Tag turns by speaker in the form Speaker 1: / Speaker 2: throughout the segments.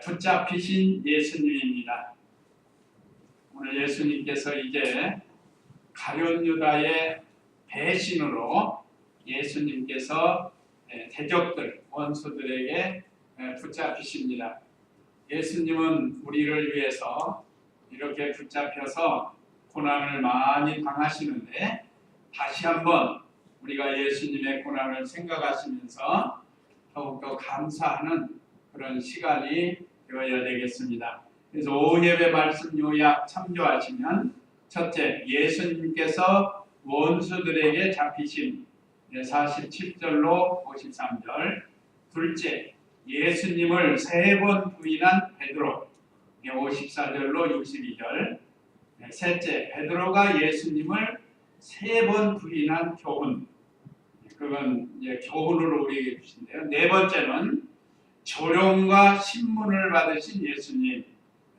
Speaker 1: 붙잡히신 예수님입니다. 오늘 예수님께서 이제 가룟 유다의 배신으로 예수님께서 대적들, 원수들에게 붙잡히십니다. 예수님은 우리를 위해서 이렇게 붙잡혀서 고난을 많이 당하시는데 다시 한번 우리가 예수님의 고난을 생각하시면서 더욱더 감사하는 그런 시간이 되어야 되겠습니다. 그래서 오예배 말씀 요약 참조하시면 첫째, 예수님께서 원수들에게 잡히신 47절로 53절. 둘째, 예수님을 3번 부인한 베드로 54절로 62절. 셋째, 베드로가 예수님을 3번 부인한 교훈. 그건 이제 교훈으로 우리에게 주신대요. 네 번째는 조롱과 신문을 받으신 예수님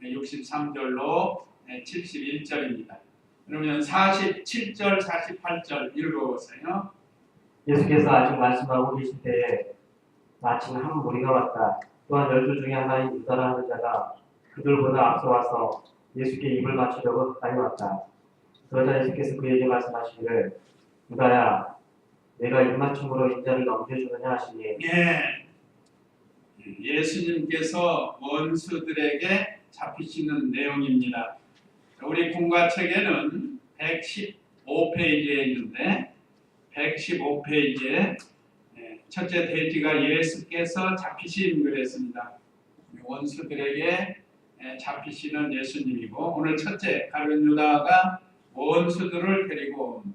Speaker 1: 63절로 71절입니다. 그러면 47절, 48절 읽어보세요.
Speaker 2: 예수께서 아직 말씀하고 계실 때에 마침 한 무리가 왔다. 또한 12 중에 하나인 유다라는 자가 그들보다 앞서 와서 예수께 입을 맞추려고 가까이 왔다. 그러자 예수께서 그에게 말씀하시기를 유다야, 내가 입맞춤으로 인자를 넘겨주느냐 하시니.
Speaker 1: 예수님께서 원수들에게 잡히시는 내용입니다. 우리 공과책에는 115페이지에 있는데 115페이지에 첫째 돼지가 예수께서 잡히신 그랬습니다. 원수들에게 잡히시는 예수님이고, 오늘 첫째 가룟 유다가 원수들을 데리고 온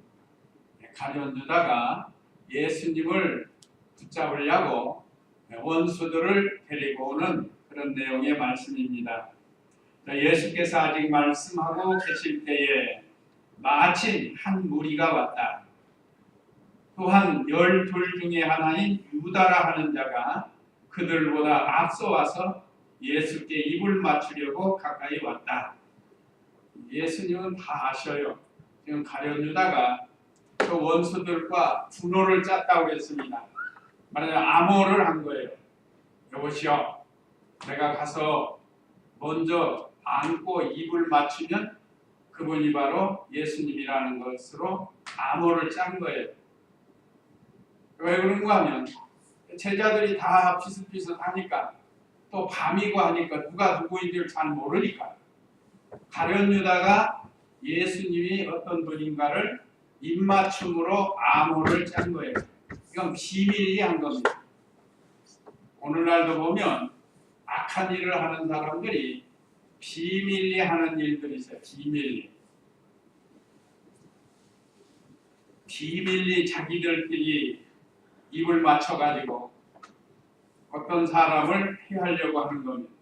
Speaker 1: 가룟 유다가 예수님을 붙잡으려고 원수들을 데리고 오는 그런 내용의 말씀입니다. 예수께서 아직 말씀하고 계실 때에 마침 한 무리가 왔다. 또한 12 중에 하나인 유다라 하는 자가 그들보다 앞서 와서 예수께 입을 맞추려고 가까이 왔다. 예수님은 다 아셔요. 지금 가룟 유다가 그 원수들과 분노를 짰다고 했습니다. 말하자면 암호를 한 거예요. 여보시오, 내가 가서 먼저 안고 입을 맞추면 그분이 바로 예수님이라는 것으로 암호를 짠 거예요. 왜 그런가 하면 제자들이 다 비슷비슷하니까, 또 밤이고 하니까 누가 누구인지를 잘 모르니까 가룟 유다가 예수님이 어떤 분인가를 입맞춤으로 암호를 짠 거예요. 이건 비밀리 한 겁니다. 오늘날도 보면 악한 일을 하는 사람들이 비밀리 하는 일들이 있어요. 비밀리 자기들끼리 입을 맞춰가지고 어떤 사람을 피하려고 하는 겁니다.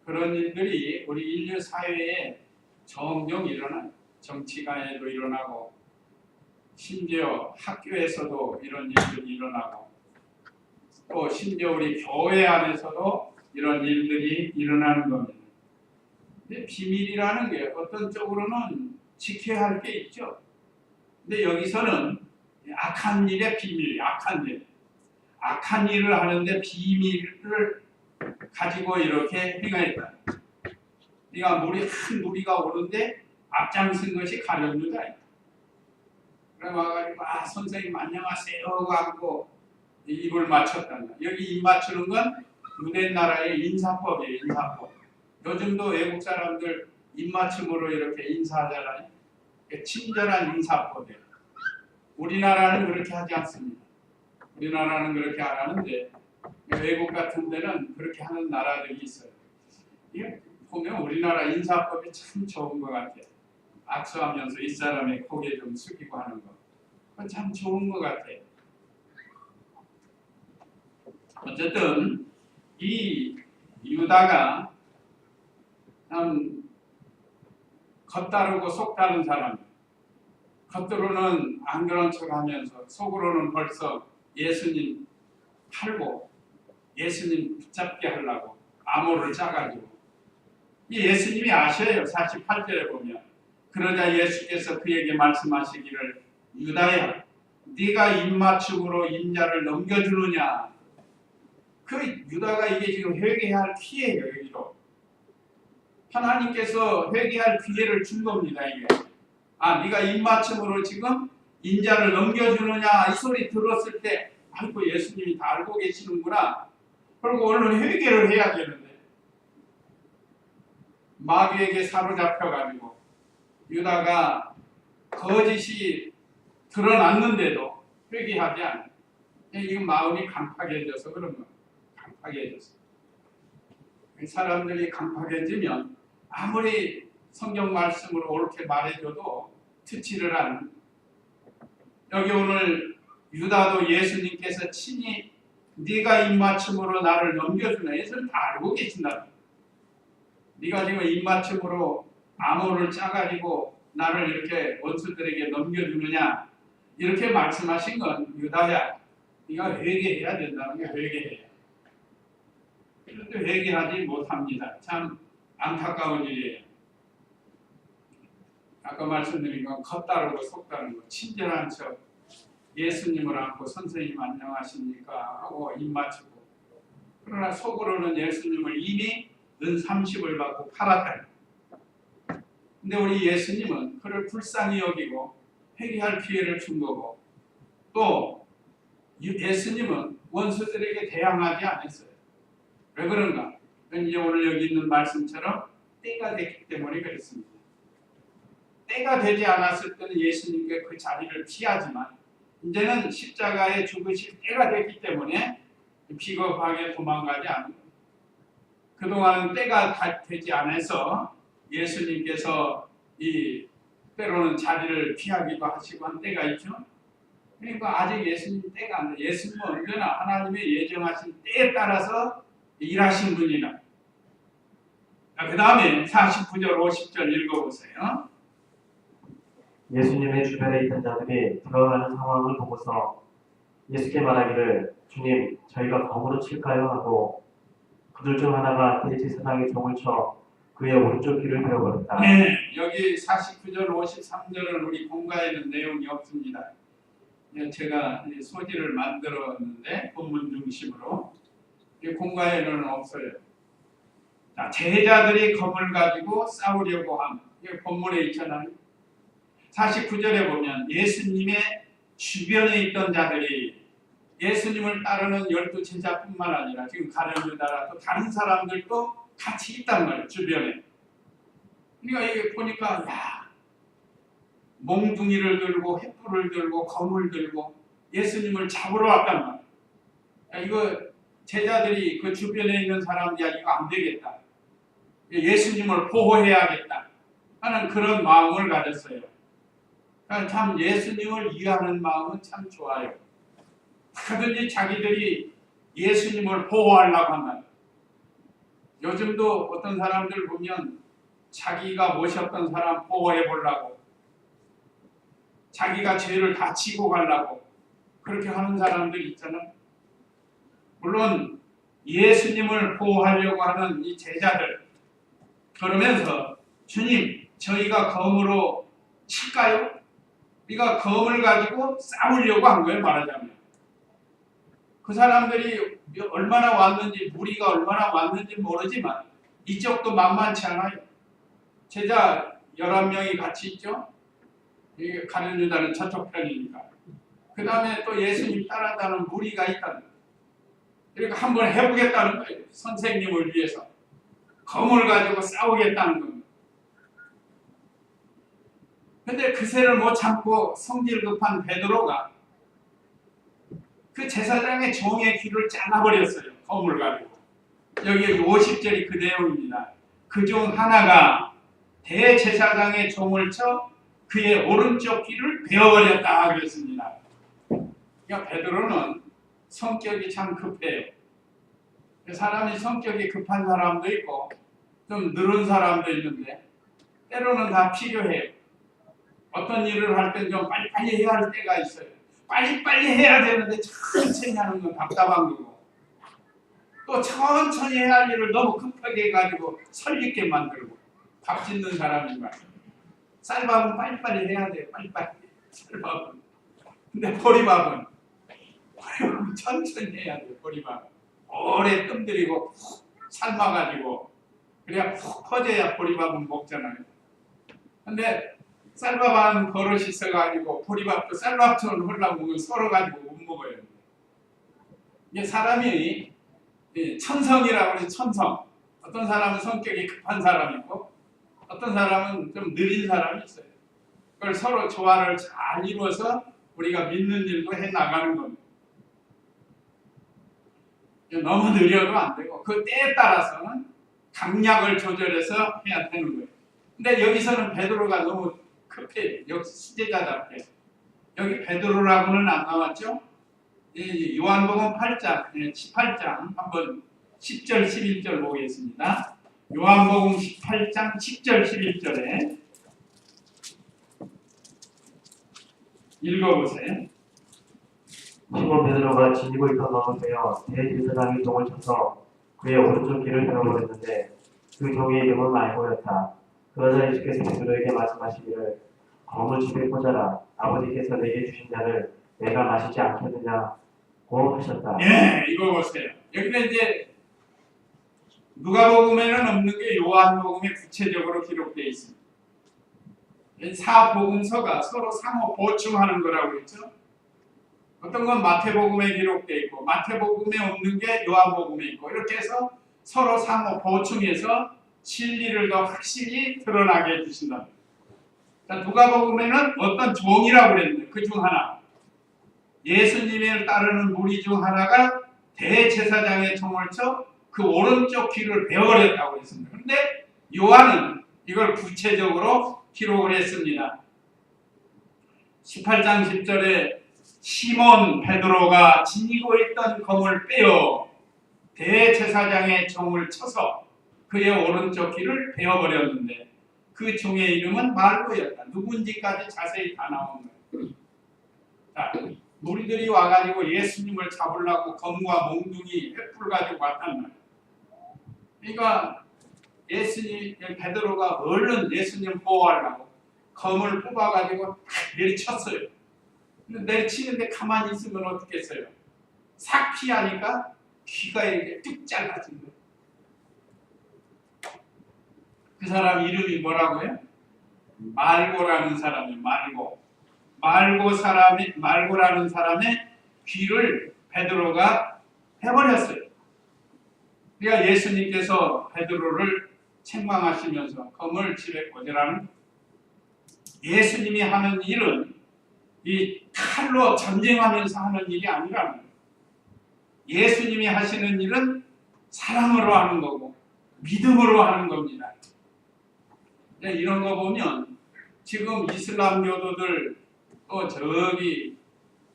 Speaker 1: 그런 일들이 우리 인류 사회에 종종 일어나요. 정치가에도 일어나고 심지어 학교에서도 이런 일들이 일어나고, 또 심지어 우리 교회 안에서도 이런 일들이 일어나는 겁니다. 근데 비밀이라는 게 어떤 쪽으로는 지켜야 할 게 있죠. 근데 여기서는 악한 일의 비밀, 악한 일을 하는데 비밀을 가지고 이렇게 행하였다. 그러니까 한 무리가 오는데 앞장선 것이 가룟 유다예요. 그래 와가지고 선생님 안녕하세요 하고 입을 맞췄다는 거예요. 여기 입 맞추는 건 유대 나라의 인사법이에요. 인사법. 요즘도 외국 사람들 입 맞춤으로 이렇게 인사하잖아요. 친절한 인사법이에요. 우리나라는 그렇게 하지 않습니다. 우리나라는 그렇게 안 하는데 외국 같은 데는 그렇게 하는 나라들이 있어요. 이게 보면 우리나라 인사법이 참 좋은 것 같아요. 악수하면서 이 사람의 고개 좀 숙이고 하는 거. 그건 참 좋은 것 같아요. 어쨌든 이 유다가 참 겉다르고 속다른 사람, 겉으로는 안 그런 척하면서 속으로는 벌써 예수님 팔고 예수님 붙잡게 하려고 암호를 짜가지고, 이 예수님이 아셔요. 48절에 보면 그러자 예수께서 그에게 말씀하시기를 유다야, 네가 입맞춤으로 인자를 넘겨주느냐. 그 유다가 이게 지금 회개해야 할 기회예요. 여기도 하나님께서 회개할 기회를 준 겁니다. 이게 네가 입맞춤으로 지금 인자를 넘겨주느냐 이 소리 들었을 때 아이고 예수님이 다 알고 계시는구나. 그리고 얼른 회개를 해야 되는데 마귀에게 사로잡혀가지고 유다가 거짓이 드러났는데도 회개하지 않아요. 이건 마음이 강팍해져서 그런 거예요. 강팍해져서. 사람들이 강팍해지면 아무리 성경 말씀으로 옳게 말해줘도 듣지를 않는. 여기 오늘 유다도 예수님께서 친히 네가 입맞춤으로 나를 넘겨주나 예수는 다 알고 계신다. 네가 지금 입맞춤으로 암호를 짜가지고 나를 이렇게 원수들에게 넘겨주느냐 이렇게 말씀하신 건 유다야 네가 회개해야 된다는 게 회개해야. 그런데 회개하지 못합니다. 참 안타까운 일이에요. 아까 말씀드린 건 겉다르고 속다른 거 친절한 척 예수님을 안고 선생님 안녕하십니까 하고 입맞추고 그러나 속으로는 예수님을 이미 은 30을 받고 팔았다. 근데 우리 예수님은 그를 불쌍히 여기고 회개할 기회를 준 거고 또 예수님은 원수들에게 대항하지 않았어요. 왜 그런가? 이제 오늘 여기 있는 말씀처럼 때가 됐기 때문에 그렇습니다. 때가 되지 않았을 때는 예수님께 그 자리를 피하지만 이제는 십자가에 죽으실 때가 됐기 때문에 비겁하게 도망가지 않는 거예요. 그동안은 때가 되지 않아서 예수님께서 이 때로는 자리를 피하기도 하시고 한 때가 있죠. 그러니까 아직 예수님 때가 안 돼. 예수님은 언제나 하나님의 예정하신 때에 따라서 일하신 분이다. 그 다음에 49절 50절 읽어보세요.
Speaker 2: 예수님의 주변에 있던 자들이 들어가는 상황을 보고서 예수께 말하기를 주님 저희가 검으로 칠까요? 하고 그들 중 하나가 대제사장의 종을 쳐 그의 오른쪽 귀를 베어버렸다.
Speaker 1: 네, 여기 49절 53절은 우리 본가에는 내용이 없습니다. 제가 소지를 만들었는데 본문 중심으로 본가에는 없어요. 자, 제자들이 검을 가지고 싸우려고 함. 이게 본문에 있잖아요. 49절에 보면 예수님의 주변에 있던 자들이 예수님을 따르는 12 제자뿐만 아니라 지금 가룟 유다라 또 다른 사람들도 같이 있단 말이에요. 주변에. 그러니까 이게 보니까 몽둥이를 들고 횃불을 들고 검을 들고 예수님을 잡으러 왔단 말이에요. 이거 제자들이 그 주변에 있는 사람들이 이거 안 되겠다. 예수님을 보호해야겠다 하는 그런 마음을 가졌어요. 그러니까 참 예수님을 이해하는 마음은 참 좋아요. 하든지 자기들이 예수님을 보호하려고 한다. 요즘도 어떤 사람들 보면 자기가 모셨던 사람 보호해 보려고 자기가 죄를 다 지고 가려고 그렇게 하는 사람들 있잖아요. 물론 예수님을 보호하려고 하는 이 제자들 그러면서 주님 저희가 검으로 칠까요? 우리가 검을 가지고 싸우려고 한 거예요. 말하자면 그 사람들이 얼마나 왔는지 무리가 얼마나 왔는지 모르지만 이쪽도 만만치 않아요. 제자 11명이 같이 있죠. 가룟 유다는 저쪽 편이니까. 그 다음에 또 예수님 따라다는 무리가 있다는 거예요. 그러니까 한번 해보겠다는 거예요. 선생님을 위해서 검을 가지고 싸우겠다는 겁니다. 근데 그새를 못 참고 성질 급한 베드로가 그 제사장의 종의 귀를 잘라버렸어요. 검을 가지고. 여기 50절이 그 내용입니다. 그 중 하나가 대제사장의 종을 쳐 그의 오른쪽 귀를 베어버렸다 그랬습니다. 그러니까 베드로는 성격이 참 급해요. 사람이 성격이 급한 사람도 있고 좀 느린 사람도 있는데 때로는 다 필요해요. 어떤 일을 할 땐 좀 빨리빨리 해야 할 때가 있어요. 빨리빨리 해야 되는데 천천히 하는 건 답답한 거고 또 천천히 해야 할 일을 너무 급하게 해가지고 설익게 만들고 밥 짓는 사람인 거예요. 쌀밥은 빨리빨리 해야 돼요. 빨리빨리 쌀밥은. 근데 보리밥은 천천히 해야 돼요. 보리밥. 오래 뜸들이고 푹 삶아가지고 그래야 푹 퍼져야 보리밥은 먹잖아요. 근데 쌀밥은 버릇이 있어가지고 보리밥도 쌀밥처럼 홀랑 먹으면 서로 가지고 못 먹어요. 이게 사람이 천성이라고 해서 천성. 어떤 사람은 성격이 급한 사람이 있고 어떤 사람은 좀 느린 사람이 있어요. 그걸 서로 조화를 잘 이루어서 우리가 믿는 일도 해 나가는 겁니다. 너무 느려도 안 되고 그 때에 따라서는 강약을 조절해서 해야 되는 거예요. 근데 여기서는 베드로가 너무 급해요. 역시 시제자답게. 여기 베드로라고는 안 나왔죠? 요한복음 8장, 18장 한번 10절, 11절 보겠습니다. 요한복음 18장 10절, 11절에 읽어보세요.
Speaker 2: 시몬 베드로가 진이고 있던 마음을 베어 대제사장이 종을 쳐서 그의 오른쪽 귀를 베어버렸는데 그 종의 이름은 말고였다. 그러자 예수께서 베드로에게 말씀하시기를 검을 집에 꽂아라. 아버지께서 내게 주신 잔을 내가 마시지 않겠느냐고 하셨다.
Speaker 1: 예, 이거 보세요. 여기는 이제 누가복음에는 없는 게 요한복음에 구체적으로 기록되어 있습니다. 사복음서가 서로 상호 보충하는 거라고 했죠. 어떤 건 마태복음에 기록되어 있고 마태복음에 없는 게 요한복음에 있고 이렇게 해서 서로 상호 보충해서 진리를 더 확실히 드러나게 해주신다. 누가복음에는 어떤 종이라고 그랬는데 그 중 하나 예수님을 따르는 무리 중 하나가 대제사장의 총을 쳐 그 오른쪽 귀를 베어버렸다고 했습니다. 그런데 요한은 이걸 구체적으로 기록을 했습니다. 18장 10절에 시몬 베드로가 지니고 있던 검을 빼어 대제사장의 종을 쳐서 그의 오른쪽 귀를 베어버렸는데 그 종의 이름은 말고였다. 누군지까지 자세히 다 나온 거예요. 자, 무리들이 와가지고 예수님을 잡으려고 검과 몽둥이 횃불 가지고 왔단 말이에요. 그러니까 베드로가 얼른 예수님 보호하려고 검을 뽑아가지고 내리쳤어요. 근데 내리치는데 가만히 있으면 어떻겠어요? 싹 피하니까 귀가 이렇게 뚝 잘라진 거예요. 그 사람 이름이 뭐라고요? 말고라는 사람이 말고라는 사람의 귀를 베드로가 해버렸어요. 그러니까 예수님께서 베드로를 책망하시면서 검을 집에 꽂으라는 예수님이 하는 일은 이 칼로 전쟁하면서 하는 일이 아니라는 거예요. 예수님이 하시는 일은 사랑으로 하는 거고 믿음으로 하는 겁니다. 이런 거 보면 지금 이슬람교도들 또 저기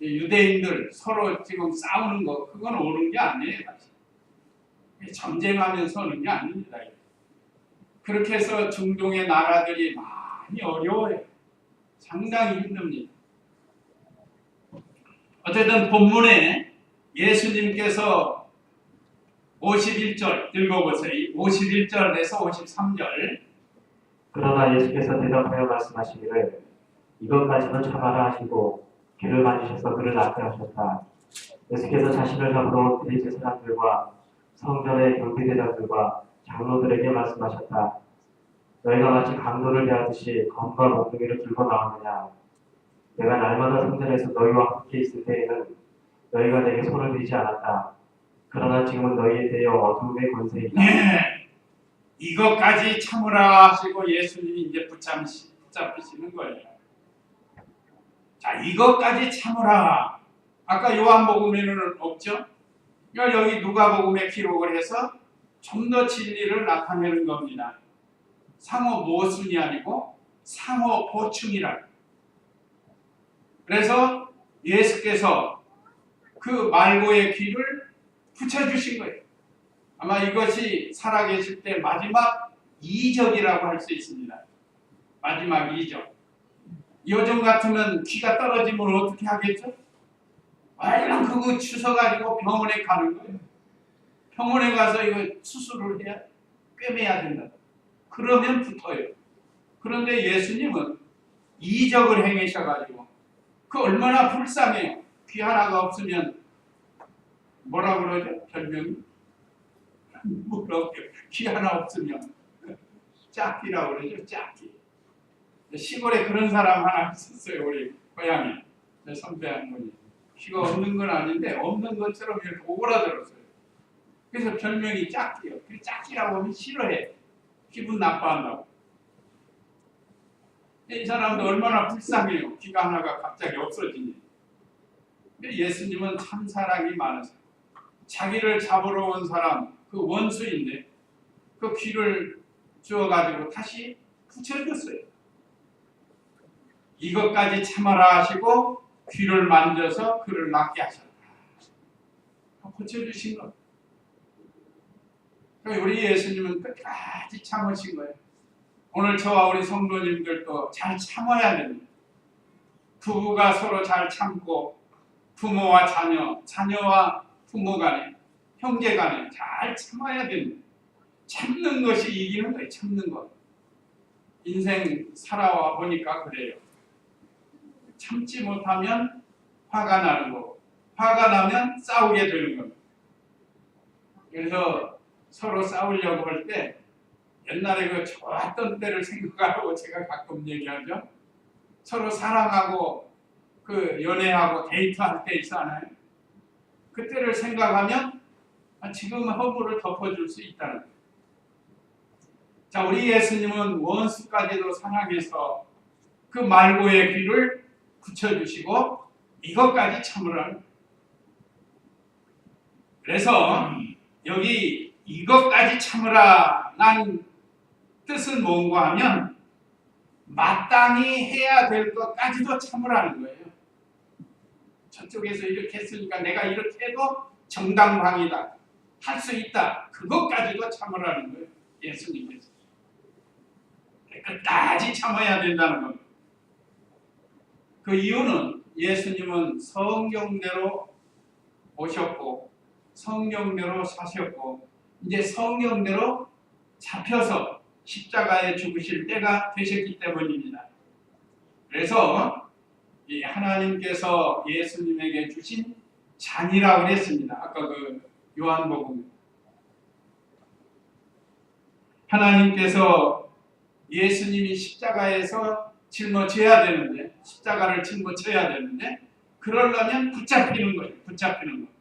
Speaker 1: 유대인들 서로 지금 싸우는 거 그건 옳은 게 아니에요. 사실. 전쟁하면서 하는 게 아닙니다. 그렇게 해서 중동의 나라들이 많이 어려워요. 상당히 힘듭니다. 어쨌든 본문에 예수님께서 51절 읽어보세요. 51절에서 53절.
Speaker 2: 그러나 예수께서 대답하여 말씀하시기를 이것까지는 참아라 하시고 귀를 만지셔서 그를 낫게 하셨다. 예수께서 자신을 잡으러 온 대제사장들과 성전의 경비대장들과 장로들에게 말씀하셨다. 너희가 마치 강도를 대하듯이 검과 몽둥이를 들고 나왔느냐? 내가 날마다 성전에서 너희와 함께 있을 때에는 너희가 내게 손을 들이지 않았다. 그러나 지금은 너희에 대하여 어둠의 권세이다.
Speaker 1: 네, 이것까지 참으라 하시고 예수님이 이제 붙잡히시는 거예요. 자, 이것까지 참으라. 아까 요한복음에는 없죠? 그러니까 여기 누가복음에 기록을 해서 좀 더 진리를 나타내는 겁니다. 상호 모순이 아니고 상호 보충이라. 그래서 예수께서 그 말고의 귀를 붙여주신 거예요. 아마 이것이 살아계실 때 마지막 이적이라고 할 수 있습니다. 마지막 이적. 요즘 같으면 귀가 떨어지면 어떻게 하겠죠? 얼른 그거 주워가지고 병원에 가는 거예요. 병원에 가서 이거 수술을 해야 꿰매야 된다. 그러면 붙어요. 그런데 예수님은 이적을 행하셔가지고 그 얼마나 불쌍해요. 귀 하나가 없으면 뭐라 그러죠? 별명이? 뭐라고 귀 하나 없으면 짝귀라고 그러죠. 짝귀. 시골에 그런 사람 하나 있었어요. 우리 고향에 제 선배 한 분이. 귀가 없는 건 아닌데 없는 것처럼 이렇게 오그라들었어요. 그래서 별명이 짝귀요. 그 짝귀라고 하면 싫어해. 기분 나빠한다고. 이 사람도 얼마나 불쌍해요. 귀가 하나가 갑자기 없어지니. 근데 예수님은 참 사랑이 많으세요. 자기를 잡으러 온 사람, 그 원수인데 그 귀를 주어가지고 다시 붙여줬어요. 이것까지 참아라 하시고 귀를 만져서 그를 낫게 하셨다. 고쳐주신 것. 우리 예수님은 끝까지 참으신 거예요. 오늘 저와 우리 성도님들도 잘 참아야 됩니다. 부부가 서로 잘 참고 부모와 자녀, 자녀와 부모 간에, 형제 간에 잘 참아야 됩니다. 참는 것이 이기는 거예요. 참는 것. 인생 살아와 보니까 그래요. 참지 못하면 화가 나는 거고 화가 나면 싸우게 되는 겁니다. 그래서 서로 싸우려고 할 때 옛날에 그 좋았던 때를 생각하고 제가 가끔 얘기하죠. 서로 사랑하고 그 연애하고 데이트할 때 있잖아요. 그때를 생각하면 지금 허물을 덮어줄 수 있다는 거예요. 자, 우리 예수님은 원수까지도 사랑해서 그 말고의 귀를 붙여주시고 이것까지 참으라는 거예요. 그래서 여기 이것까지 참으라 난 뜻은 뭔가 하면 마땅히 해야 될 것까지도 참으라는 거예요. 저쪽에서 이렇게 했으니까 내가 이렇게 해도 정당방위다. 할 수 있다. 그것까지도 참으라는 거예요. 예수님께서. 끝까지 참아야 된다는 겁니다. 그 이유는 예수님은 성경대로 오셨고 성경대로 사셨고 이제 성경대로 잡혀서 십자가에 죽으실 때가 되셨기 때문입니다. 그래서 이 하나님께서 예수님에게 주신 잔이라고 했습니다. 아까 그 요한복음 하나님께서 예수님이 십자가에서 짊어져야 되는데 십자가를 짊어져야 되는데 그러려면 붙잡히는 거예요. 붙잡히는 거.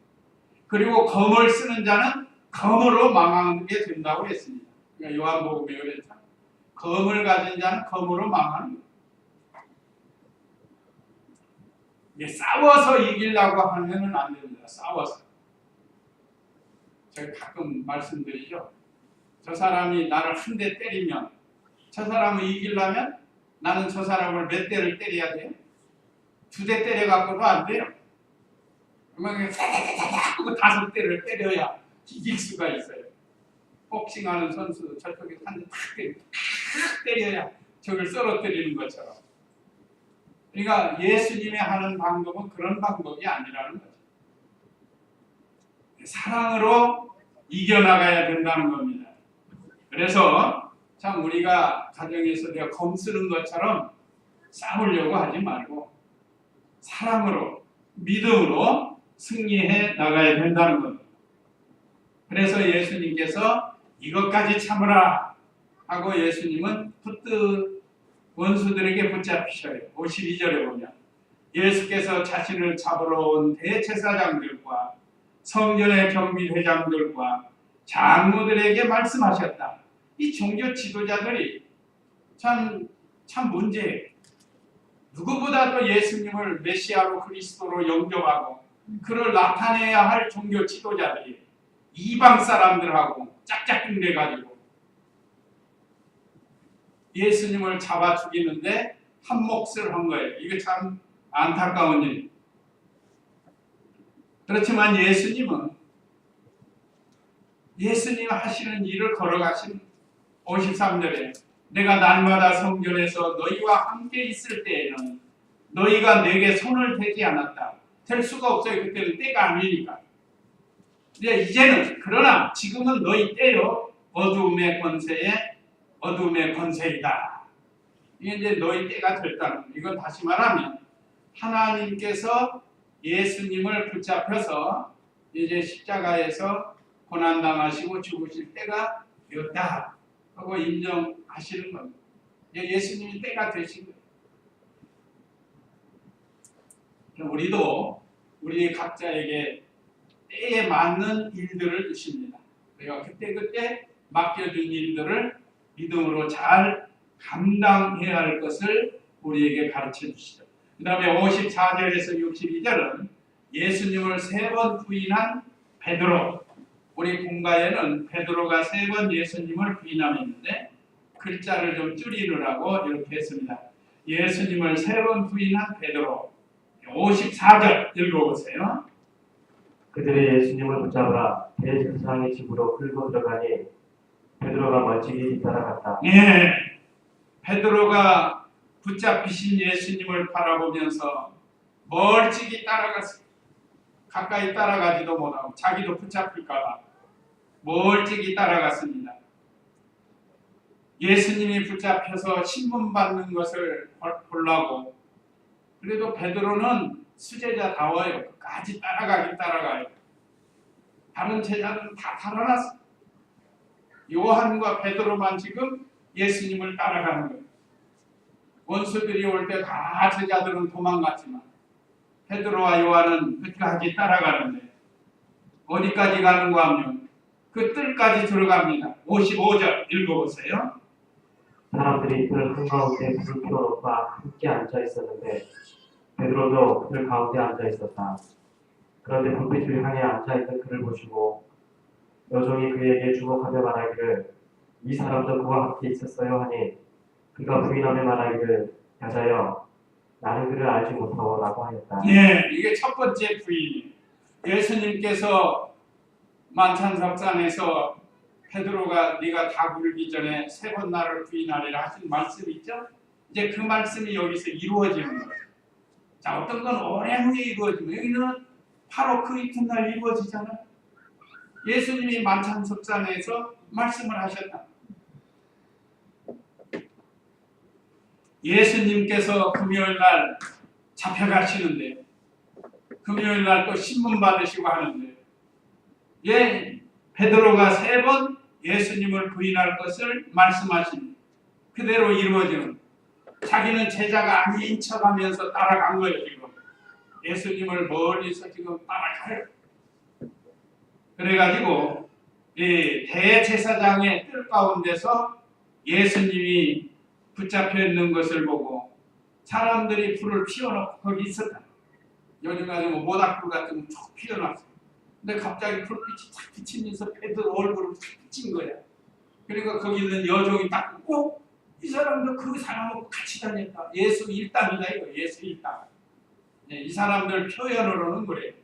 Speaker 1: 그리고 검을 쓰는 자는 검으로 망하게 된다고 했습니다. 그러니까 요한복음에 그랬죠. 검을 가진 자는 검으로 망하는 거예요. 싸워서 이기려고 하면은 안 됩니다. 싸워서. 제가 가끔 말씀드리죠. 저 사람이 나를 한 대 때리면 저 사람을 이기려면 나는 저 사람을 몇 대를 때려야 돼요? 2대 때려갖고도 안 돼요. 그러면 하고 5대를 때려야 이길 수가 있어요. 복싱하는 선수 저쪽에 한 대 탁 때려야 적을 쓰러뜨리는 것처럼. 그러니까 예수님이 하는 방법은 그런 방법이 아니라는 거죠. 사랑으로 이겨나가야 된다는 겁니다. 그래서 참 우리가 가정에서 내가 검 쓰는 것처럼 싸우려고 하지 말고 사랑으로 믿음으로 승리해 나가야 된다는 겁니다. 그래서 예수님께서 이것까지 참으라 하고 예수님은 붙들 원수들에게 붙잡히셔요. 52절에 보면 예수께서 자신을 잡으러 온 대제사장들과 성전의 경비회장들과 장로들에게 말씀하셨다. 이 종교 지도자들이 참 문제예요. 누구보다도 예수님을 메시아로 그리스도로 영접하고 그를 나타내야 할 종교 지도자들이 이방 사람들하고 짝짝꿍돼가지고 예수님을 잡아 죽이는데 한 몫을 한 거예요. 이게 참 안타까운 일. 그렇지만 예수님은 예수님 하시는 일을 걸어가신 53절에 내가 날마다 성전에서 너희와 함께 있을 때에는 너희가 내게 손을 대지 않았다. 될 수가 없어요. 그때는 때가 아니니까. 이제는 그러나 지금은 너희 때요. 어두움의 권세이다. 이게 이제 너희 때가 됐다는 거예요. 이건 다시 말하면 하나님께서 예수님을 붙잡혀서 이제 십자가에서 고난당하시고 죽으실 때가 되었다 하고 인정하시는 겁니다. 예수님이 때가 되신 거예요. 우리도 우리 각자에게 때에 맞는 일들을 주십니다. 우리가 그때그때 맡겨준 일들을 믿음으로 잘 감당해야 할 것을 우리에게 가르쳐 주시죠. 그 다음에 54절에서 62절은 예수님을 3번 부인한 베드로. 우리 공가에는 베드로가 3번 예수님을 부인하였는데 글자를 좀 줄이느라고 이렇게 했습니다. 예수님을 3번 부인한 베드로. 54절 읽어보세요.
Speaker 2: 그들이 예수님을 붙잡아 대제사장의 집으로 끌고 들어가니 베드로가 멀찍이 뒤따라갔다.
Speaker 1: 예, 베드로가 붙잡히신 예수님을 바라보면서 멀찍이 따라갔어요. 가까이 따라가지도 못하고 자기도 붙잡힐까봐 멀찍이 따라갔습니다. 예수님이 붙잡혀서 신문받는 것을 보려고. 그래도 베드로는 수제자다워요. 끝까지 따라가긴 따라가요. 다른 제자들은 다 달아났어요. 요한과 베드로만 지금 예수님을 따라가는 거예요. 원수들이 올 때 다 제자들은 도망갔지만 베드로와 요한은 끝까지 따라가는데 어디까지 가는가 하면 그 뜰까지 들어갑니다. 55절 읽어보세요.
Speaker 2: 사람들이 뜰 한가운데 불을 피워놓고 함께 앉아 있었는데 베드로도 뜰 가운데 앉아 있었다. 그런데 불빛을 향해 앉아 있는 그를 보시고 여종이 그에게 주목하며 말하기를 이 사람도 그와 함께 있었어요 하니 그가 부인하며 말하기를 여자여 나는 그를 알지 못하오 라고 하였다.
Speaker 1: 예, 이게 첫 번째 부인이에요. 예수님께서 만찬석상에서 베드로가 네가 다 굴기 전에 3번 나를 부인하리라 하신 말씀이 있죠. 이제 그 말씀이 여기서 이루어지는 거예요. 자, 어떤 건 오랜 후에 이루어지면 여기는 바로 그 이튿날 이루어지잖아요. 예수님이 만찬석상에서 말씀을 하셨다. 예수님께서 금요일날 잡혀가시는데 금요일날 또 신문 받으시고 하는데 베드로가 3번 예수님을 부인할 것을 말씀하신 그대로 이루어지는, 자기는 제자가 아닌 척하면서 따라간 거예요. 지금 예수님을 멀리서 지금 따라가요. 그래가지고 이 대제사장의 뜰 가운데서 예수님이 붙잡혀 있는 것을 보고 사람들이 불을 피워놓고 거기 있었다. 요즘 가지고 모닥불 같은 거 쭉 피워놨어요. 근데 갑자기 불빛이 탁 비치면서 베드로 얼굴을 탁 비친 거야. 그러니까 거기 있는 여종이 딱 보고 이 사람도 그 사람하고 같이 다녔다. 예수 일당이다 이거. 예수 일당. 이 사람들 표현으로는 그래.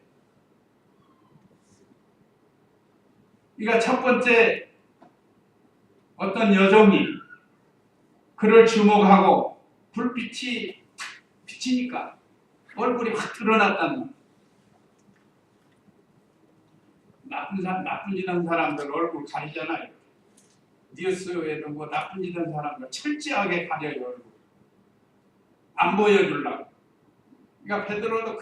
Speaker 1: 그러니까 첫 번째 어떤 여종이 그를 주목하고 불빛이 탁 비치니까 얼굴이 확 드러났다는 거야. 나쁜 짓 한 사람들 얼굴 가리잖아요. 뉴스에도 뭐 나쁜 짓 한 사람들 철저하게 가려요. 얼굴. 안 보여주려고. 그러니까 베드로도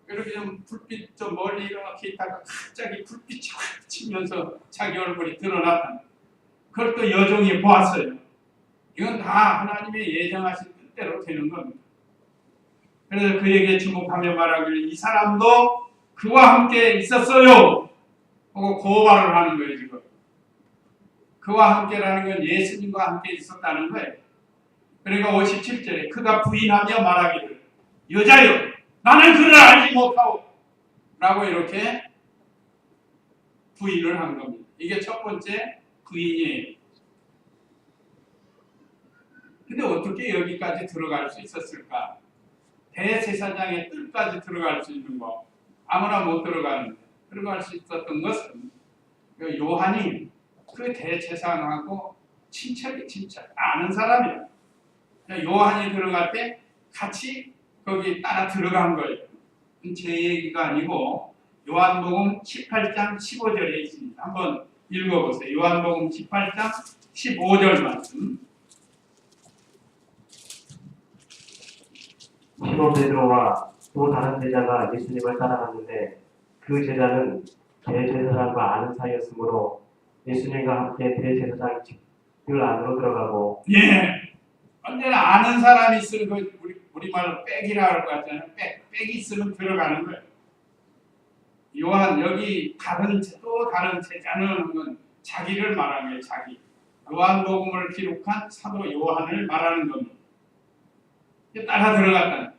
Speaker 1: 이렇게 좀 불빛 좀 멀리 이렇게 있다가 갑자기 불빛이 확 치면서 자기 얼굴이 드러났다. 그걸 또 여종이 보았어요. 이건 다 하나님의 예정하신 뜻대로 되는 겁니다. 그래서 그에게 주목하며 말하기를 이 사람도 그와 함께 있었어요 하고 고발을 하는 거예요. 지금 그와 함께라는 건 예수님과 함께 있었다는 거예요. 그러니까 57절에 그가 부인하며 말하기를 여자여 나는 그를 알지 못하오 라고 이렇게 부인을 한 겁니다. 이게 첫 번째 부인이에요. 근데 어떻게 여기까지 들어갈 수 있었을까? 대제사장의 뜰까지 들어갈 수 있는 거 아무나 못 들어가는데 들어갈 수 있었던 것은 요한이 그 대제사장하고 친척이 아는 사람이야. 요한이 들어갈 때 같이 거기 따라 들어간 거예요. 제 얘기가 아니고 요한복음 18장 15절에 있습니다. 한번 읽어보세요. 요한복음 18장 15절 말씀.
Speaker 2: 시몬 베드로와 또 다른 제자가 예수님을 따라갔는데 그 제자는 대제사장과 아는 사이였으므로 예수님과 함께 대제사장 집 안으로 들어가고
Speaker 1: 예. 언제나 아는 사람이 있으면 그 우리말로 빽이라 할 거 같잖아요. 빽이 있으면 들어가는 거예요. 요한 여기 또 다른 제자는 건 자기를 말하는 거예요. 자기. 요한복음을 기록한 사도 요한을 말하는 겁니다. 따라 들어갔다.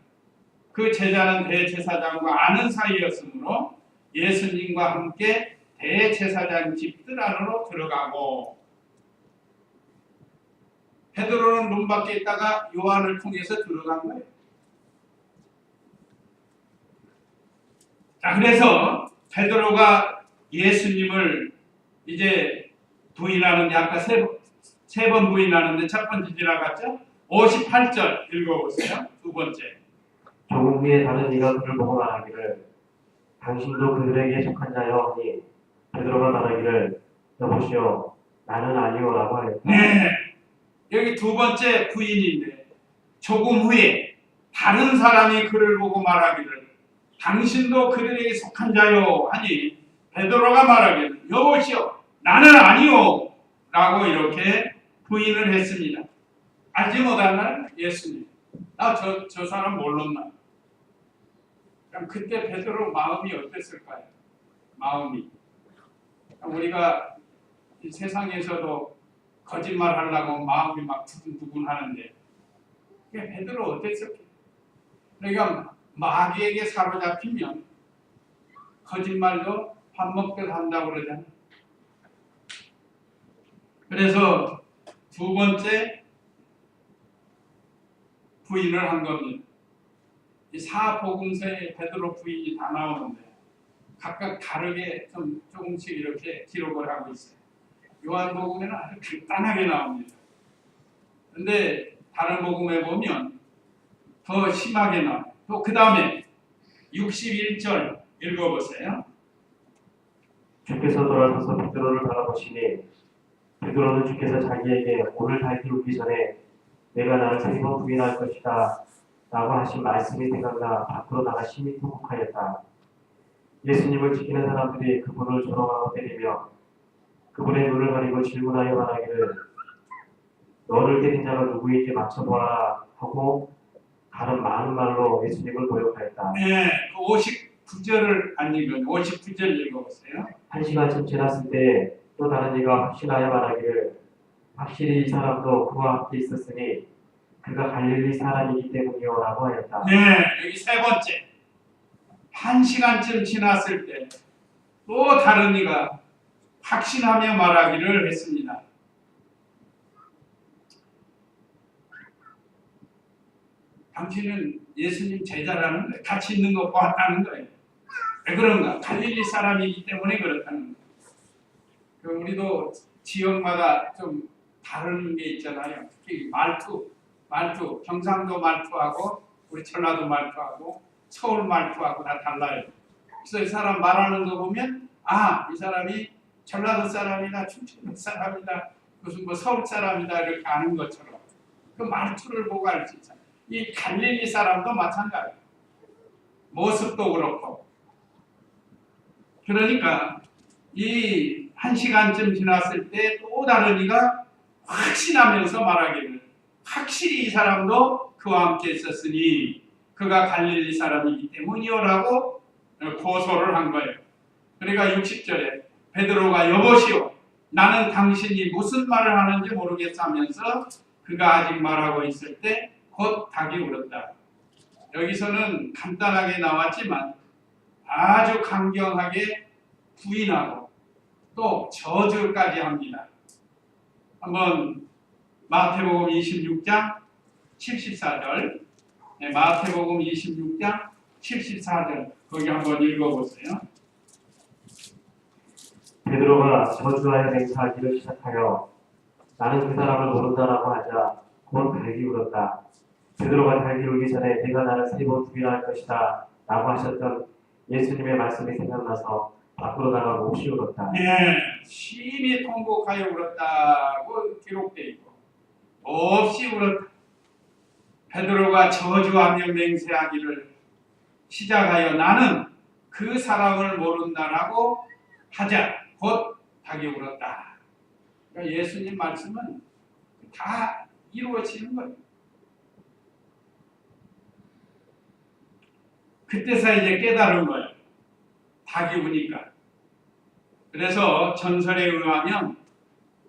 Speaker 1: 그 제자는 대제사장과 아는 사이였으므로 예수님과 함께 대제사장 집들 안으로 들어가고 베드로는 문 밖에 있다가 요한을 통해서 들어간 거예요. 자, 그래서 베드로가 예수님을 이제 부인하는데 아까 세 번 부인하는데 첫 번째 지나갔죠? 58절 읽어보세요. 두 번째.
Speaker 2: 조금 후에 다른 이가 그를 보고 말하기를 당신도 그들에게 속한 자여 하니 베드로가 말하기를 여보시오 나는 아니오라고 하였다.
Speaker 1: 네. 여기 두 번째 부인인데 조금 후에 다른 사람이 그를 보고 말하기를 당신도 그들에게 속한 자요 하니 베드로가 말하기를 여보시오 나는 아니오 라고 이렇게 부인을 했습니다. 알지 못하나 예수님 저 사람 몰랐나. 그럼 그때 베드로 마음이 어땠을까요? 마음이 우리가 이 세상에서도 거짓말 하려고 마음이 막 두근두근 하는데 베드로 어땠을까? 그러니까 마귀에게 사로잡히면 거짓말도 밥 먹듯 한다고 그러잖아요. 그래서 두 번째 부인을 한 겁니다. 이 사복음서에 베드로 부인이 다 나오는데 각각 다르게 조금씩 이렇게 기록을 하고 있어요. 요한복음에는 아주 간단하게 나옵니다. 근데 다른 복음에 보면 더 심하게 나와요. 또 그 다음에 61절 읽어보세요.
Speaker 2: 주께서 돌아서서 베드로를 바라보시니 베드로는 주께서 자기에게 오늘 달기 오기 전에 내가 나를 3번 부인할 것이다 라고 하신 말씀이 생각나 밖으로 나가 심히 통곡하였다. 예수님을 지키는 사람들이 그분을 조롱하고 때리며 그분의 눈을 가리고 질문하여 말하기를 너를 때린 자가 누구인지 맞춰보아라 하고 다른 많은 말로 예수님을 모욕하였다.
Speaker 1: 네, 그 59절을 안 읽어요. 59절 읽어보세요.
Speaker 2: 1시간쯤 지났을 때 또 다른 이가 확신하여 말하기를 확실히 이 사람도 그와 함께 있었으니 그가 갈릴리 사람이기 때문이요 라고 하였다.
Speaker 1: 네, 여기 세 번째. 1시간쯤 지났을 때 또 다른 이가 확신하며 말하기를 했습니다. 당신은 예수님 제자라는 거예요. 같이 있는 거 보았다는 거예요. 왜 그런가? 갈릴리 사람이기 때문에 그렇다는 거예요. 우리도 지역마다 좀 다른 게 있잖아요. 특히 말투, 경상도 말투하고 우리 전라도 말투하고 서울 말투하고 다 달라요. 그래서 이 사람 말하는 거 보면 이 사람이 전라도 사람이다, 충청도 사람이다, 무슨 뭐 서울 사람이다 이렇게 아는 것처럼 그 말투를 보고 알 수 있잖아요. 이 갈릴리 사람도 마찬가지예요. 모습도 그렇고. 그러니까 이 1시간쯤 지났을 때 또 다른 이가 확신하면서 말하기를 확실히 이 사람도 그와 함께 있었으니 그가 갈릴리 사람이기 때문이요라고 고소를 한 거예요. 그러니까 60절에 베드로가 여보시오 나는 당신이 무슨 말을 하는지 모르겠어 하면서 그가 아직 말하고 있을 때 곧 닭이 울었다. 여기서는 간단하게 나왔지만 아주 강경하게 부인하고 또 저주까지 합니다. 한번 마태복음 26장 74절 마태복음 26장 74절 거기 한번 읽어보세요.
Speaker 2: 베드로가 저주하여 맹세하기를 시작하여 나는 그 사람을 모른다라고 하자 곧 달기 울었다. 베드로가 달기 울기 전에 내가 나를 3번 부인할 것이다 라고 하셨던 예수님의 말씀이 생각나서 밖으로 나가고 몹시 울었다.
Speaker 1: 심히 통곡하여 울었다고 기록되어 있고 몹시 울었다. 베드로가 저주하며 맹세하기를 시작하여 나는 그 사랑을 모른다라고 하자. 곧 닭이 울었다. 그러니까 예수님 말씀은 다 이루어지는 거예요. 그때서 이제 깨달은 거예요. 닭이 우니까. 그래서 전설에 의하면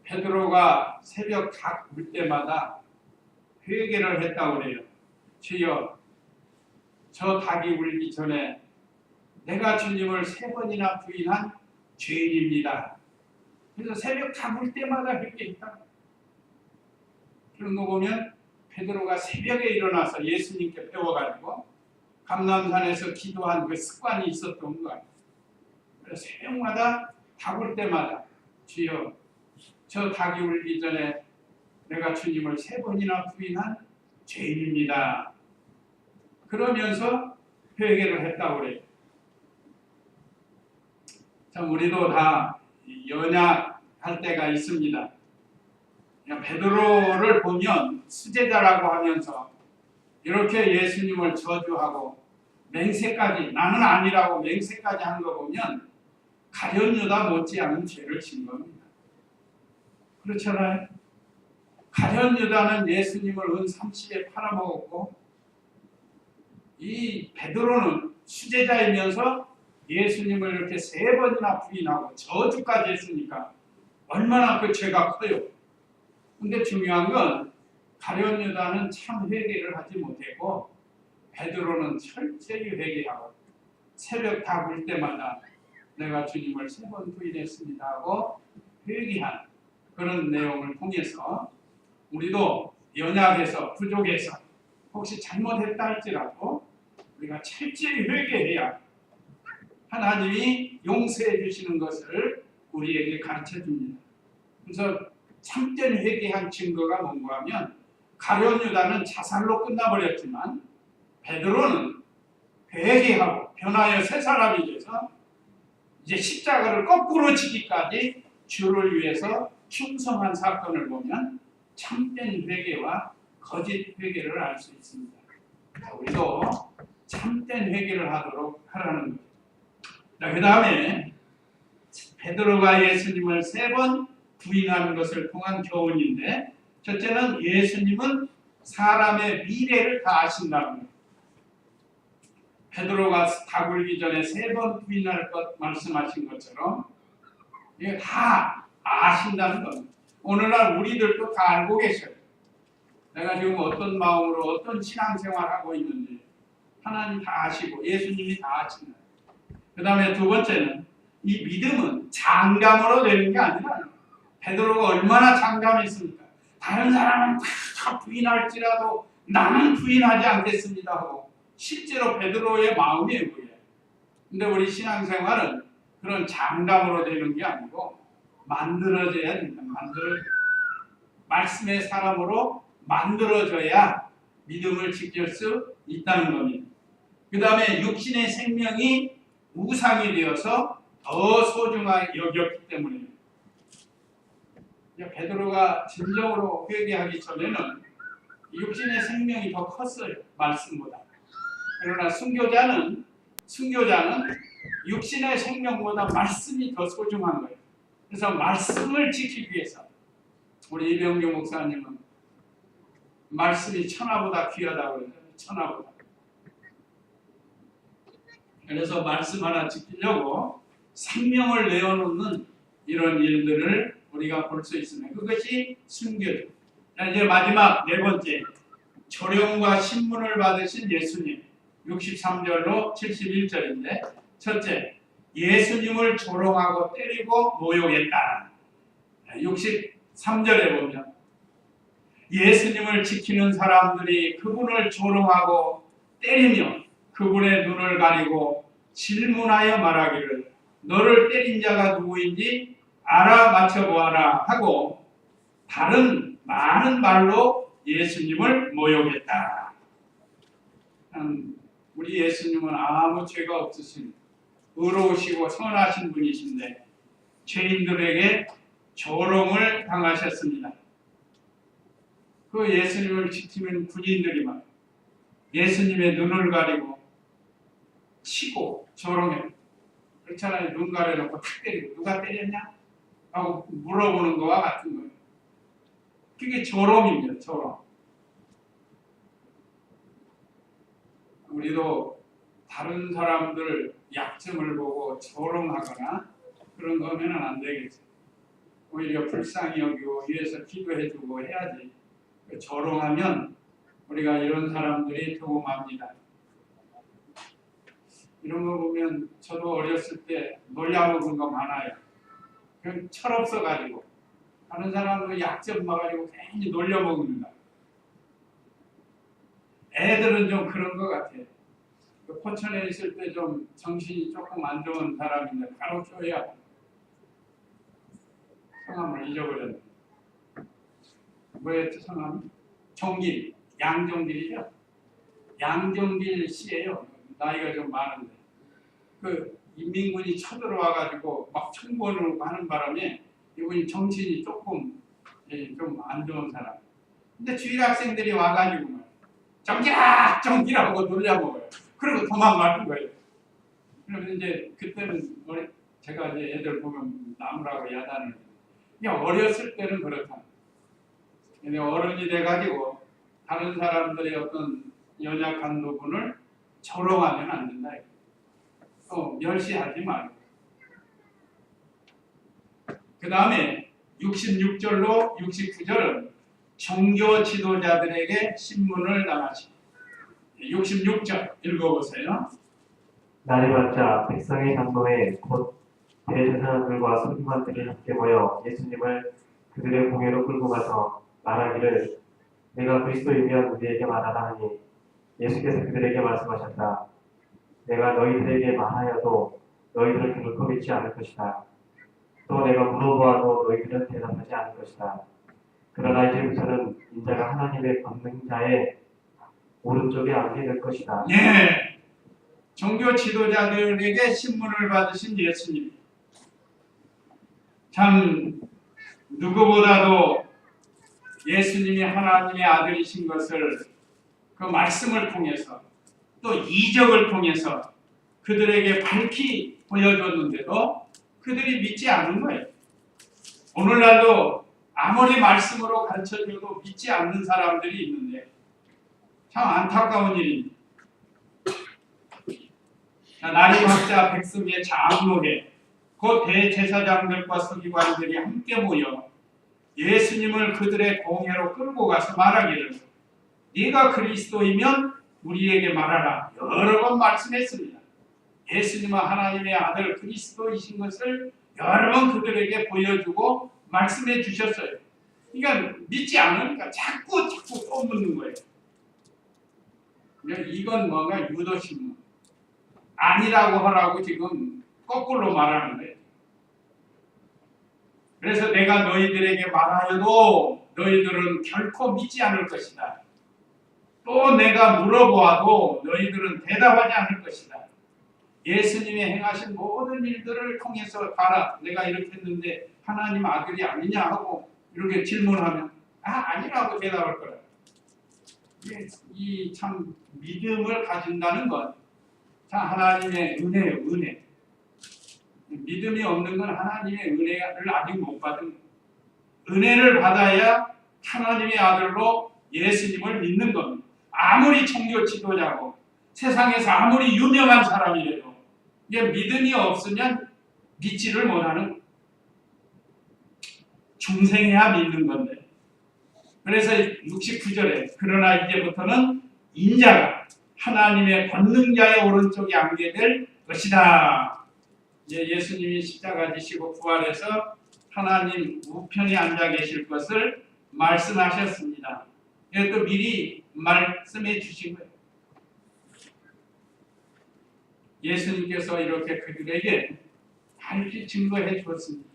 Speaker 1: 베드로가 새벽 닭 울 때마다 회개를 했다고 그래요. 주여, 저 닭이 울기 전에 내가 주님을 3번이나 부인한 죄인입니다. 그래서 새벽 닭 울 때마다 회개했다. 그런 거 보면 베드로가 새벽에 일어나서 예수님께 배워가지고 감람산에서 기도한 그 습관이 있었던 거예요. 그래서 새벽마다 닭 울 때마다 주여, 저 닭이 울기 전에 내가 주님을 3번이나 부인한 죄인입니다. 그러면서 회개를 했다고 그래요. 참 우리도 다 연약할 때가 있습니다. 베드로를 보면 수제자라고 하면서 이렇게 예수님을 저주하고 맹세까지, 나는 아니라고 맹세까지 한 거 보면 가룟 유다 못지않은 죄를 진 겁니다. 그렇잖아요. 가룟 유다는 예수님을 은 30에 팔아먹었고, 이 베드로는 수제자이면서 예수님을 이렇게 3번이나 부인하고 저주까지 했으니까 얼마나 그 죄가 커요. 근데 중요한 건 가룟 유다는 참 회개를 하지 못했고, 베드로는 철저히 회개하고 새벽 닭 울 때마다 내가 주님을 3번 부인했습니다 하고 회개한 그런 내용을 통해서 우리도 연약해서 부족해서 혹시 잘못했다 할지라도 우리가 철저히 회개해야 하나님이 용서해 주시는 것을 우리에게 가르쳐 줍니다. 그래서 참된 회개한 증거가 뭔가 하면 가룟 유다는 자살로 끝나버렸지만 베드로는 회개하고 변하여 새 사람이 돼서 이제 십자가를 거꾸로 지기까지 주를 위해서 충성한 사건을 보면 참된 회개와 거짓 회개를 알 수 있습니다. 우리도 참된 회개를 하도록 하라는 거예요. 그 다음에 베드로가 예수님을 3번 부인하는 것을 통한 교훈인데, 첫째는 예수님은 사람의 미래를 다 아신다는 거예요. 베드로가 닭 울기 전에 3번 부인할 것 말씀하신 것처럼 이게 다 아신다는 겁니다. 오늘날 우리들도 다 알고 계셔요. 내가 지금 어떤 마음으로 어떤 신앙생활하고 있는지 하나님 다 아시고 예수님이 다 아신다. 그 다음에 두 번째는 이 믿음은 장담으로 되는 게 아니라, 베드로가 얼마나 장담했습니까? 다른 사람은 다 부인할지라도 나는 부인하지 않겠습니다 하고 실제로 베드로의 마음이에요. 그게. 근데 우리 신앙생활은 그런 장담으로 되는 게 아니고 만들어져야 된다. 말씀의 사람으로 만들어져야 믿음을 지킬 수 있다는 겁니다. 그 다음에 육신의 생명이 우상이 되어서 더 소중하게 여겼기 때문입니다. 베드로가 진정으로 회개하기 전에는 육신의 생명이 더 컸어요. 말씀보다. 그러나 순교자는 육신의 생명보다 말씀이 더 소중한 거예요. 그래서 말씀을 지키기 위해서 우리 이병규 목사님은 말씀이 천하보다 귀하다고 그러잖아요. 천하보다. 그래서 말씀 하나 지키려고 생명을 내어놓는 이런 일들을 우리가 볼 수 있습니다. 그것이 순교죠. 이제 마지막 4번째, 조령과 신문을 받으신 예수님. 63절로 71절인데, 첫째, 예수님을 조롱하고 때리고 모욕했다. 63절에 보면 예수님을 지키는 사람들이 그분을 조롱하고 때리며 그분의 눈을 가리고 질문하여 말하기를 너를 때린 자가 누구인지 알아맞혀 보아라 하고 다른 많은 말로 예수님을 모욕했다. 우리 예수님은 아무 죄가 없으신 의로우시고 선하신 분이신데 죄인들에게 조롱을 당하셨습니다. 그 예수님을 지키는 군인들이 막 예수님의 눈을 가리고 치고 조롱했다. 그렇잖아요. 눈 가려놓고 탁 때리고 누가 때렸냐? 하고 물어보는 거와 같은 거예요. 그게 조롱입니다. 조롱. 우리도 다른 사람들 약점을 보고 조롱하거나 그런 거 하면은 안 되겠죠. 오히려 불쌍히 여기고 위해서 기도해주고 해야지. 조롱하면 우리가 이런 사람들이 도움합니다. 이런 거 보면 저도 어렸을 때 놀려먹은 거 많아요. 그냥 철없어가지고 다른 사람들 약점 봐가지고 괜히 놀려먹는다. 애들은 좀 그런 것 같아요. 그 포천에 있을 때 좀 정신이 조금 안 좋은 사람인데 바로 줘야 성함을 잊어버렸네. 뭐였지 성함? 종길, 양종길이죠. 양종길 씨예요. 나이가 좀 많은데 그 인민군이 쳐들어와가지고 막 총권을 하는 바람에 이분이 정신이 조금 좀 안 좋은 사람. 근데 주일 학생들이 와가지고 정기라 정기라고 놀려먹어요. 그리고 도망가는 거예요. 그러면 이제 그때는 제가 이제 애들 보면 나무라고 야단을. 그냥 어렸을 때는 그렇다. 근데 어른이 돼가지고 다른 사람들의 어떤 연약한 부분을 조롱하면 안 된다. 또 멸시하지 말고. 그 다음에 66절로 69절은 종교 지도자들에게 신문을 당하십니다. 66절 읽어보세요.
Speaker 2: 날이 밝자 백성의 장로에 곧 대제사장들과 서기관들이 함께 모여 예수님을 그들의 공회로 끌고 가서 말하기를 내가 그리스도이면 우리에게 말하라 하니 예수께서 그들에게 말씀하셨다. 내가 너희들에게 말하여도 너희들은 결코 믿지 않을 것이다. 또 내가 물어보아도 너희들은 대답하지 않을 것이다. 그러나 이제부터는 인자가 하나님의 권능자의 오른쪽에 앉게 될 것이다.
Speaker 1: 예, 종교 지도자들에게 신문을 받으신 예수님. 참 누구보다도 예수님이 하나님의 아들이신 것을 그 말씀을 통해서 또 이적을 통해서 그들에게 밝히 보여줬는데도 그들이 믿지 않는 거예요. 오늘날도 아무리 말씀으로 가르쳐줘도 믿지 않는 사람들이 있는데 참 안타까운 일입니다. 날이 밝자 백성의 장로회 그 대제사장들과 서기관들이 함께 모여 예수님을 그들의 공회로 끌고 가서 말하기를 네가 그리스도이면 우리에게 말하라. 여러 번 말씀했습니다. 예수님은 하나님의 아들 그리스도이신 것을 여러 번 그들에게 보여주고 말씀해 주셨어요. 그러니까 믿지 않으니까 자꾸 또 묻는 거예요. 이건 뭔가 유도신문 아니라고 하라고 지금 거꾸로 말하는 거예요. 그래서 내가 너희들에게 말하여도 너희들은 결코 믿지 않을 것이다. 또 내가 물어보아도 너희들은 대답하지 않을 것이다. 예수님이 행하신 모든 일들을 통해서 봐라. 내가 이렇게 했는데 하나님 아들이 아니냐 하고 이렇게 질문하면 아니라고 대답할 거라. 이 참 믿음을 가진다는 건 참 하나님의 은혜예요. 은혜. 믿음이 없는 건 하나님의 은혜를 아직 못 받은 은혜를 받아야 하나님의 아들로 예수님을 믿는 겁니다. 아무리 종교 지도자고 세상에서 아무리 유명한 사람이라도 이게 믿음이 없으면 믿지를 못하는 중생해야 믿는 건데 그래서 69절에 그러나 이제부터는 인자가 하나님의 권능자의 오른쪽에 앉게 될 것이다. 이제 예수님이 십자가 지시고 부활해서 하나님 우편에 앉아 계실 것을 말씀하셨습니다. 또 미리 말씀해 주신 거예요. 예수님께서 이렇게 그들에게 밝히 증거해 주었습니다.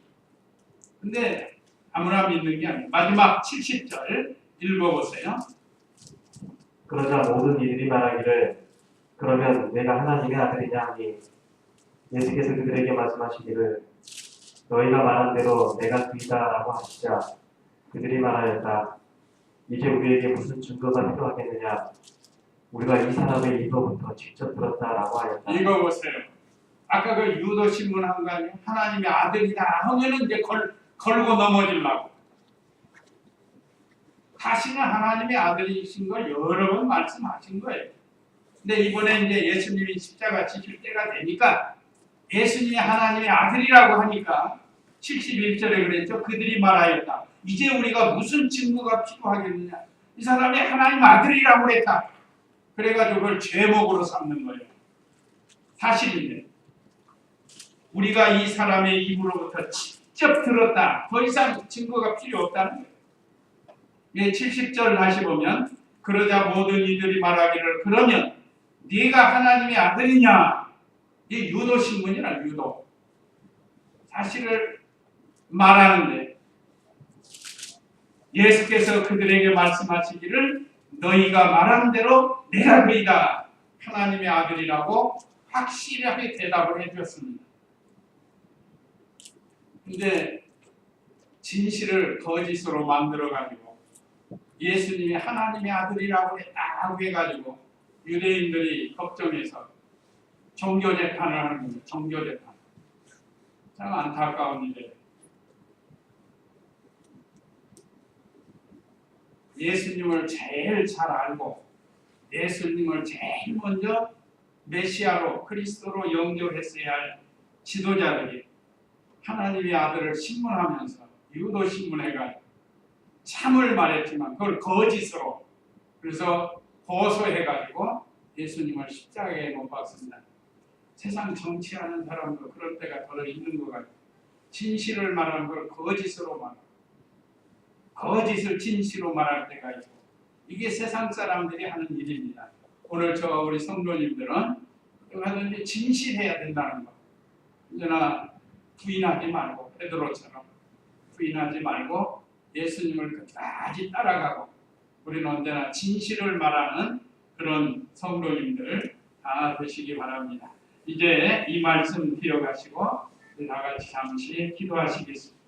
Speaker 1: 근데 아무나 믿는 게 아니에요. 마지막 70절 읽어보세요.
Speaker 2: 그러자 모든 이들이 말하기를 그러면 내가 하나님의 아들이냐 하니 예수께서 그들에게 말씀하시기를 너희가 말한 대로 내가 그이다 라고 하시자 그들이 말하였다. 이제 우리에게 무슨 증거가 필요하겠느냐 우리가 이 사람의 입으로부터 직접 들었다라고 하였다.
Speaker 1: 읽어보세요. 아까 그 유도 신문한 거 아니에요? 하나님의 아들이다 하면은 이제 걸고 넘어지려고. 다시는 하나님의 아들이신 걸 여러 번 말씀하신 거예요. 근데 이번에 이제 예수님이 십자가 지실 때가 되니까 예수님이 하나님의 아들이라고 하니까 71절에 그랬죠. 그들이 말하였다. 이제 우리가 무슨 증거가 필요하겠느냐. 이 사람이 하나님 아들이라고 그랬다. 그래가지고 그걸 죄목으로 삼는 거예요. 사실인데 우리가 이 사람의 입으로부터 직접 들었다. 더 이상 증거가 필요 없다는 거예요. 예, 70절 다시 보면 그러자 모든 이들이 말하기를 그러면 네가 하나님의 아들이냐. 이 유도 신문이라 유도. 사실을 말하는데 예수께서 그들에게 말씀하시기를 너희가 말한 대로 내가 그이다. 하나님의 아들이라고 확실하게 대답을 해주었습니다. 근데 진실을 거짓으로 만들어가지고 예수님이 하나님의 아들이라고 했다고 해가지고 유대인들이 걱정해서 종교재판을 하는 겁니다. 종교재판. 참 안타까운 일이에요. 예수님을 제일 잘 알고 예수님을 제일 먼저 메시아로 그리스도로 연결했어야 할 지도자들이 하나님의 아들을 신문하면서 유도 신문해가지고 참을 말했지만 그걸 거짓으로 그래서 고소해가지고 예수님을 십자가에 못 박습니다. 세상 정치하는 사람도 그럴 때가 더 있는 것 같아요. 진실을 말하는 걸 거짓으로 말하고 거짓을 진실로 말할 때가 있고 이게 세상 사람들이 하는 일입니다. 오늘 저 우리 성도님들은 하는데 진실해야 된다는 거. 언제나 부인하지 말고 베드로처럼 부인하지 말고 예수님을 끝까지 따라가고 우리는 언제나 진실을 말하는 그런 성도님들 다 되시기 바랍니다. 이제 이 말씀 기억하시고 다 같이 잠시 기도하시겠습니다.